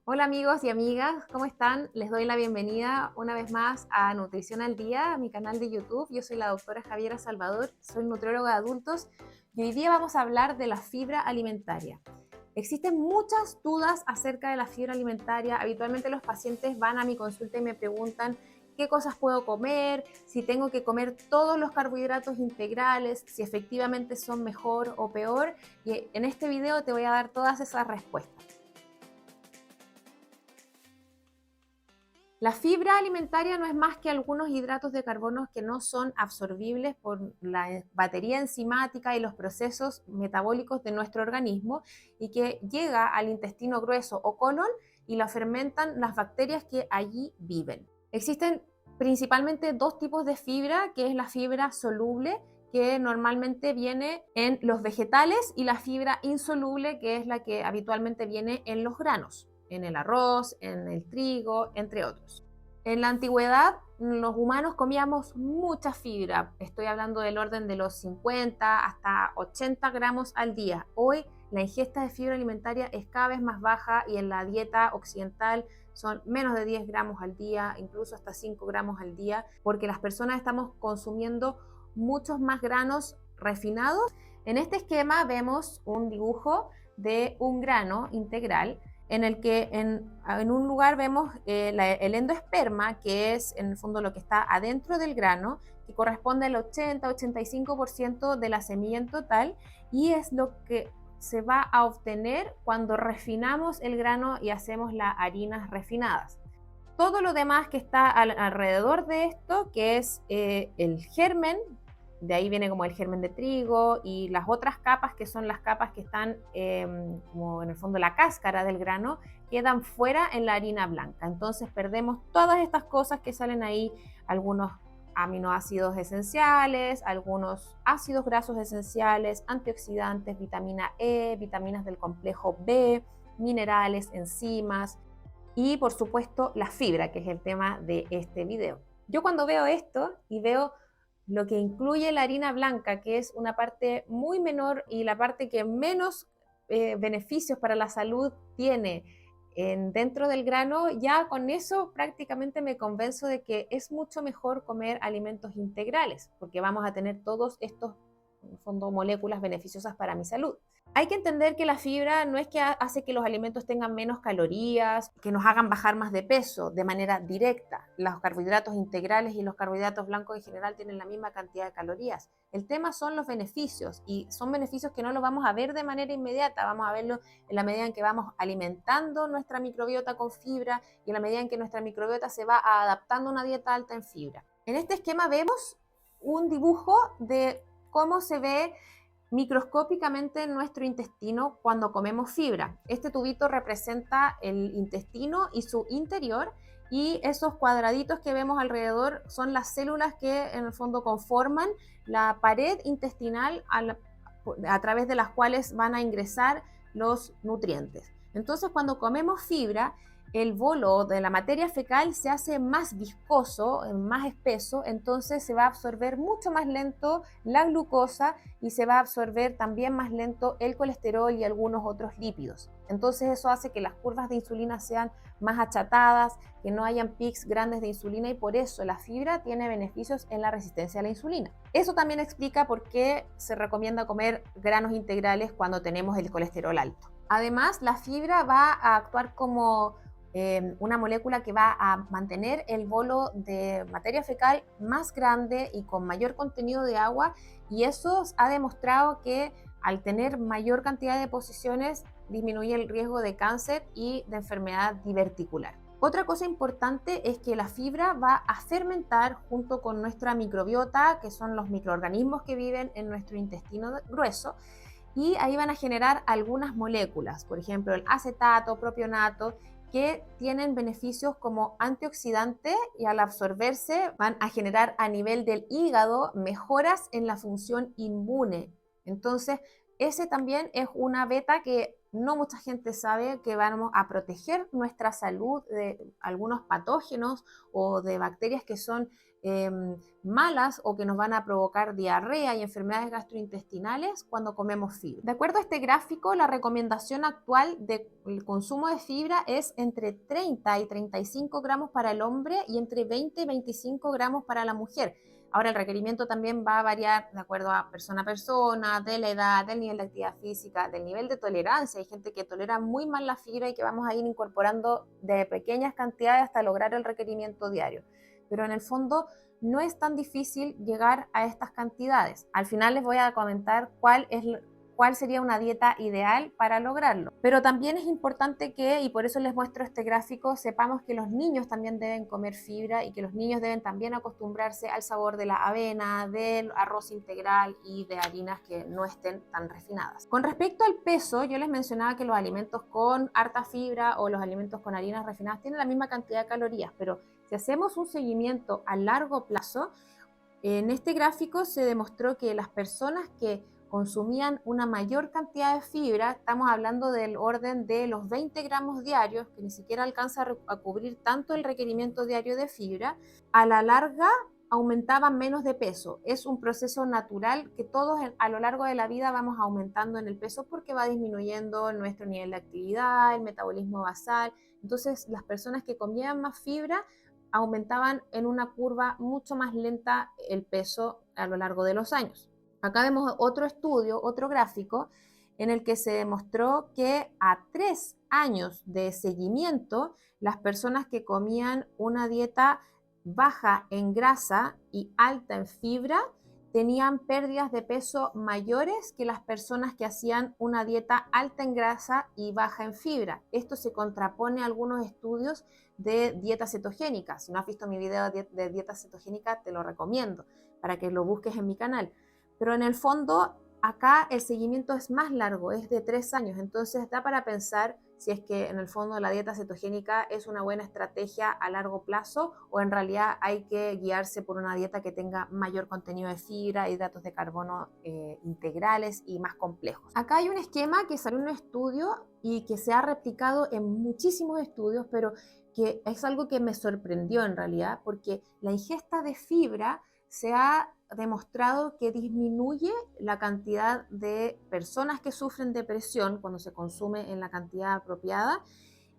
Hola amigos y amigas, ¿cómo están? Les doy la bienvenida una vez más a Nutrición al Día, a mi canal de YouTube. Yo soy la doctora Javiera Salvador, soy nutrióloga de adultos y hoy día vamos a hablar de la fibra alimentaria. Existen muchas dudas acerca de la fibra alimentaria. Habitualmente los pacientes van a mi consulta y me preguntan qué cosas puedo comer, si tengo que comer todos los carbohidratos integrales, si efectivamente son mejor o peor. Y en este video te voy a dar todas esas respuestas. La fibra alimentaria no es más que algunos hidratos de carbono que no son absorbibles por la batería enzimática y los procesos metabólicos de nuestro organismo y que llega al intestino grueso o colon y la fermentan las bacterias que allí viven. Existen principalmente dos tipos de fibra, que es la fibra soluble, que normalmente viene en los vegetales, y la fibra insoluble, que es la que habitualmente viene en los granos, en el arroz, en el trigo, entre otros. En la antigüedad, los humanos comíamos mucha fibra. Estoy hablando del orden de los 50 hasta 80 gramos al día. Hoy la ingesta de fibra alimentaria es cada vez más baja y en la dieta occidental son menos de 10 gramos al día, incluso hasta 5 gramos al día, porque las personas estamos consumiendo muchos más granos refinados. En este esquema vemos un dibujo de un grano integral en el que en un lugar vemos el endoesperma, que es en el fondo lo que está adentro del grano, que corresponde al 80-85% de la semilla en total, y es lo que se va a obtener cuando refinamos el grano y hacemos las harinas refinadas. Todo lo demás que está alrededor de esto, que es el germen, de ahí viene como el germen de trigo y las otras capas, que son las capas que están como en el fondo la cáscara del grano, quedan fuera en la harina blanca. Entonces perdemos todas estas cosas que salen ahí, algunos aminoácidos esenciales, algunos ácidos grasos esenciales, antioxidantes, vitamina E, vitaminas del complejo B, minerales, enzimas, y por supuesto la fibra, que es el tema de este video. Yo cuando veo esto y veo lo que incluye la harina blanca, que es una parte muy menor y la parte que menos beneficios para la salud tiene dentro del grano, ya con eso prácticamente me convenzo de que es mucho mejor comer alimentos integrales, porque vamos a tener todos estos, en el fondo, moléculas beneficiosas para mi salud. Hay que entender que la fibra no es que hace que los alimentos tengan menos calorías, que nos hagan bajar más de peso de manera directa. Los carbohidratos integrales y los carbohidratos blancos en general tienen la misma cantidad de calorías. El tema son los beneficios, y son beneficios que no los vamos a ver de manera inmediata, vamos a verlo en la medida en que vamos alimentando nuestra microbiota con fibra y en la medida en que nuestra microbiota se va adaptando a una dieta alta en fibra. En este esquema vemos un dibujo de cómo se ve microscópicamente en nuestro intestino cuando comemos fibra. Este tubito representa el intestino y su interior, y esos cuadraditos que vemos alrededor son las células que en el fondo conforman la pared intestinal a través de las cuales van a ingresar los nutrientes. Entonces, cuando comemos fibra, el bolo de la materia fecal se hace más viscoso, más espeso, entonces se va a absorber mucho más lento la glucosa y se va a absorber también más lento el colesterol y algunos otros lípidos. Entonces eso hace que las curvas de insulina sean más achatadas, que no hayan pics grandes de insulina, y por eso la fibra tiene beneficios en la resistencia a la insulina. Eso también explica por qué se recomienda comer granos integrales cuando tenemos el colesterol alto. Además, la fibra va a actuar como una molécula que va a mantener el bolo de materia fecal más grande y con mayor contenido de agua, y eso ha demostrado que al tener mayor cantidad de deposiciones disminuye el riesgo de cáncer y de enfermedad diverticular. Otra cosa importante es que la fibra va a fermentar junto con nuestra microbiota, que son los microorganismos que viven en nuestro intestino grueso, y ahí van a generar algunas moléculas, por ejemplo el acetato, propionato, que tienen beneficios como antioxidante, y al absorberse van a generar a nivel del hígado mejoras en la función inmune. Entonces, ese también es una beta que no mucha gente sabe, que vamos a proteger nuestra salud de algunos patógenos o de bacterias que son malas o que nos van a provocar diarrea y enfermedades gastrointestinales cuando comemos fibra. De acuerdo a este gráfico, la recomendación actual del consumo de fibra es entre 30 y 35 gramos para el hombre y entre 20 y 25 gramos para la mujer. Ahora, el requerimiento también va a variar de acuerdo a persona, de la edad, del nivel de actividad física, del nivel de tolerancia. Hay gente que tolera muy mal la fibra y que vamos a ir incorporando de pequeñas cantidades hasta lograr el requerimiento diario. Pero en el fondo no es tan difícil llegar a estas cantidades. Al final les voy a comentar cuál sería una dieta ideal para lograrlo. Pero también es importante que, y por eso les muestro este gráfico, sepamos que los niños también deben comer fibra y que los niños deben también acostumbrarse al sabor de la avena, del arroz integral y de harinas que no estén tan refinadas. Con respecto al peso, yo les mencionaba que los alimentos con harta fibra o los alimentos con harinas refinadas tienen la misma cantidad de calorías, pero si hacemos un seguimiento a largo plazo, en este gráfico se demostró que las personas que consumían una mayor cantidad de fibra, estamos hablando del orden de los 20 gramos diarios, que ni siquiera alcanza a cubrir tanto el requerimiento diario de fibra, a la larga aumentaban menos de peso. Es un proceso natural que todos a lo largo de la vida vamos aumentando en el peso porque va disminuyendo nuestro nivel de actividad, el metabolismo basal. Entonces, las personas que comían más fibra aumentaban en una curva mucho más lenta el peso a lo largo de los años. Acá vemos otro estudio, otro gráfico, en el que se demostró que a 3 años de seguimiento, las personas que comían una dieta baja en grasa y alta en fibra tenían pérdidas de peso mayores que las personas que hacían una dieta alta en grasa y baja en fibra. Esto se contrapone a algunos estudios de dieta cetogénica. Si no has visto mi video de dieta cetogénica, te lo recomiendo para que lo busques en mi canal. Pero en el fondo, acá el seguimiento es más largo, es de 3 años. Entonces da para pensar si es que en el fondo la dieta cetogénica es una buena estrategia a largo plazo o en realidad hay que guiarse por una dieta que tenga mayor contenido de fibra, hidratos de carbono integrales y más complejos. Acá hay un esquema que salió en un estudio y que se ha replicado en muchísimos estudios, pero que es algo que me sorprendió en realidad, porque la ingesta de fibra se ha demostrado que disminuye la cantidad de personas que sufren depresión cuando se consume en la cantidad apropiada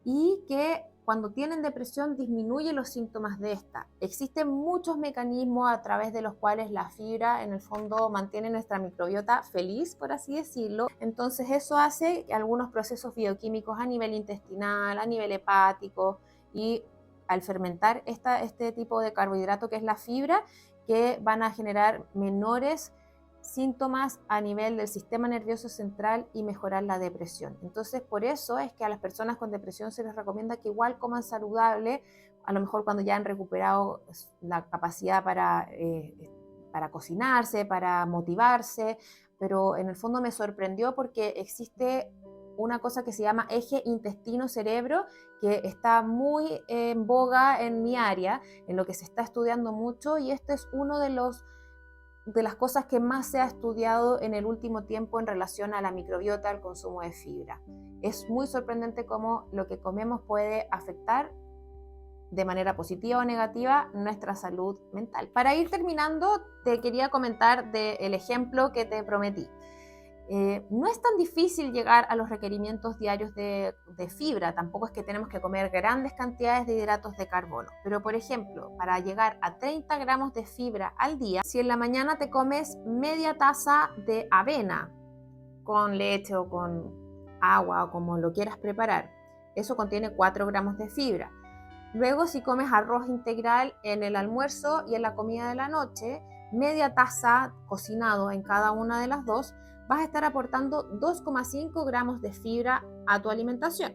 y que cuando tienen depresión disminuye los síntomas de esta. Existen muchos mecanismos a través de los cuales la fibra en el fondo mantiene nuestra microbiota feliz, por así decirlo. Entonces eso hace que algunos procesos bioquímicos a nivel intestinal, a nivel hepático y al fermentar este tipo de carbohidrato que es la fibra, que van a generar menores síntomas a nivel del sistema nervioso central y mejorar la depresión. Entonces, por eso es que a las personas con depresión se les recomienda que igual coman saludable, a lo mejor cuando ya han recuperado la capacidad para cocinarse, para motivarse, pero en el fondo me sorprendió porque existe una cosa que se llama eje intestino-cerebro, que está muy en boga en mi área, en lo que se está estudiando mucho, y este es uno de las cosas que más se ha estudiado en el último tiempo en relación a la microbiota, al consumo de fibra. Es muy sorprendente cómo lo que comemos puede afectar de manera positiva o negativa nuestra salud mental. Para ir terminando, te quería comentar del ejemplo que te prometí. No es tan difícil llegar a los requerimientos diarios de fibra, tampoco es que tenemos que comer grandes cantidades de hidratos de carbono, pero por ejemplo, para llegar a 30 gramos de fibra al día, si en la mañana te comes media taza de avena con leche o con agua o como lo quieras preparar, eso contiene 4 gramos de fibra. Luego, si comes arroz integral en el almuerzo y en la comida de la noche, media taza cocinado en cada una de las dos, vas a estar aportando 2,5 gramos de fibra a tu alimentación.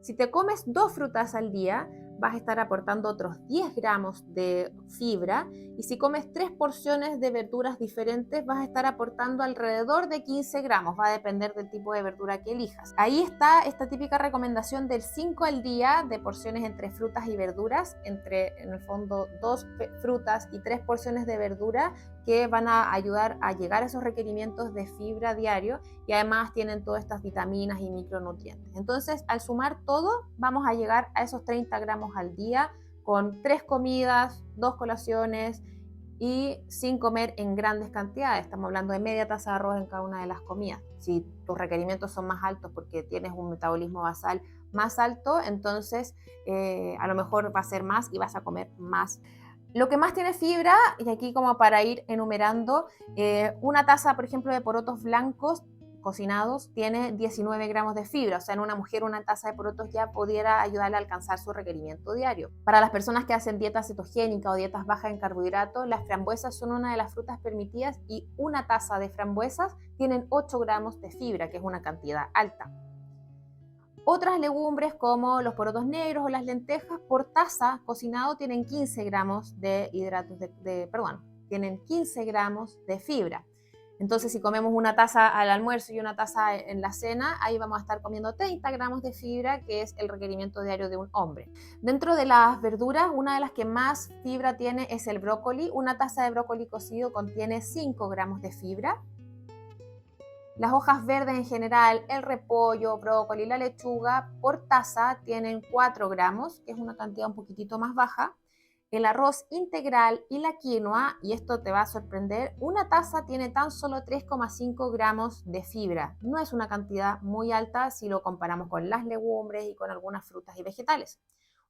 Si te comes 2 frutas al día, vas a estar aportando otros 10 gramos de fibra, y si comes 3 porciones de verduras diferentes, vas a estar aportando alrededor de 15 gramos, va a depender del tipo de verdura que elijas. Ahí está esta típica recomendación del 5 al día de porciones entre frutas y verduras, entre en el fondo 2 frutas y 3 porciones de verdura, que van a ayudar a llegar a esos requerimientos de fibra diario y además tienen todas estas vitaminas y micronutrientes. Entonces, al sumar todo, vamos a llegar a esos 30 gramos al día con 3 comidas, 2 colaciones y sin comer en grandes cantidades. Estamos hablando de media taza de arroz en cada una de las comidas. Si tus requerimientos son más altos porque tienes un metabolismo basal más alto, entonces a lo mejor va a ser más y vas a comer más. Lo que más tiene fibra, y aquí como para ir enumerando, una taza, por ejemplo, de porotos blancos cocinados tiene 19 gramos de fibra, o sea, en una mujer una taza de porotos ya pudiera ayudarle a alcanzar su requerimiento diario. Para las personas que hacen dieta cetogénica o dietas bajas en carbohidratos, las frambuesas son una de las frutas permitidas y una taza de frambuesas tienen 8 gramos de fibra, que es una cantidad alta. Otras legumbres como los porotos negros o las lentejas por taza cocinado tienen 15 gramos de hidratos tienen 15 gramos de fibra. Entonces, si comemos una taza al almuerzo y una taza en la cena, ahí vamos a estar comiendo 30 gramos de fibra, que es el requerimiento diario de un hombre. Dentro de las verduras, una de las que más fibra tiene es el brócoli. Una taza de brócoli cocido contiene 5 gramos de fibra. Las hojas verdes en general, el repollo, brócoli, la lechuga, por taza tienen 4 gramos, que es una cantidad un poquitito más baja. El arroz integral y la quinoa, y esto te va a sorprender, una taza tiene tan solo 3,5 gramos de fibra. No es una cantidad muy alta si lo comparamos con las legumbres y con algunas frutas y vegetales.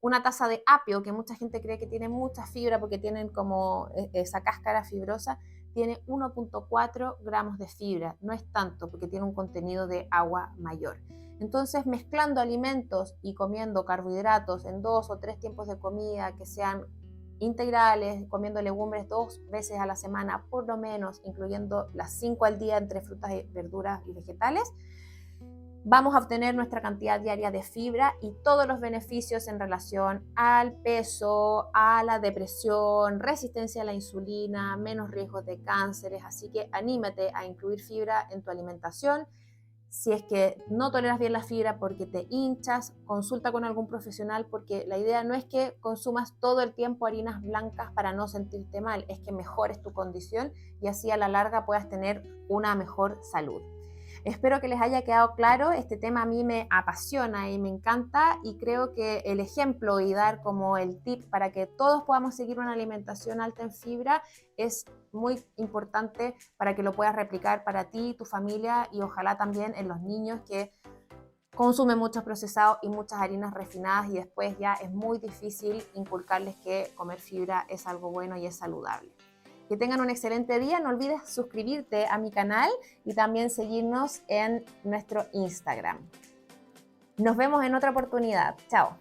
Una taza de apio, que mucha gente cree que tiene mucha fibra porque tienen como esa cáscara fibrosa, tiene 1,4 gramos de fibra. No es tanto porque tiene un contenido de agua mayor. Entonces, mezclando alimentos y comiendo carbohidratos en 2 o 3 tiempos de comida que sean integrales, comiendo legumbres 2 veces a la semana por lo menos, incluyendo las 5 al día entre frutas, verduras y vegetales, vamos a obtener nuestra cantidad diaria de fibra y todos los beneficios en relación al peso, a la depresión, resistencia a la insulina, menos riesgos de cánceres. Así que anímate a incluir fibra en tu alimentación. Si es que no toleras bien la fibra porque te hinchas, consulta con algún profesional, porque la idea no es que consumas todo el tiempo harinas blancas para no sentirte mal, es que mejores tu condición y así a la larga puedas tener una mejor salud. Espero que les haya quedado claro. Este tema a mí me apasiona y me encanta, y creo que el ejemplo y dar como el tip para que todos podamos seguir una alimentación alta en fibra es muy importante para que lo puedas replicar para ti, tu familia y ojalá también en los niños que consumen muchos procesados y muchas harinas refinadas y después ya es muy difícil inculcarles que comer fibra es algo bueno y es saludable. Que tengan un excelente día. No olvides suscribirte a mi canal y también seguirnos en nuestro Instagram. Nos vemos en otra oportunidad. Chao.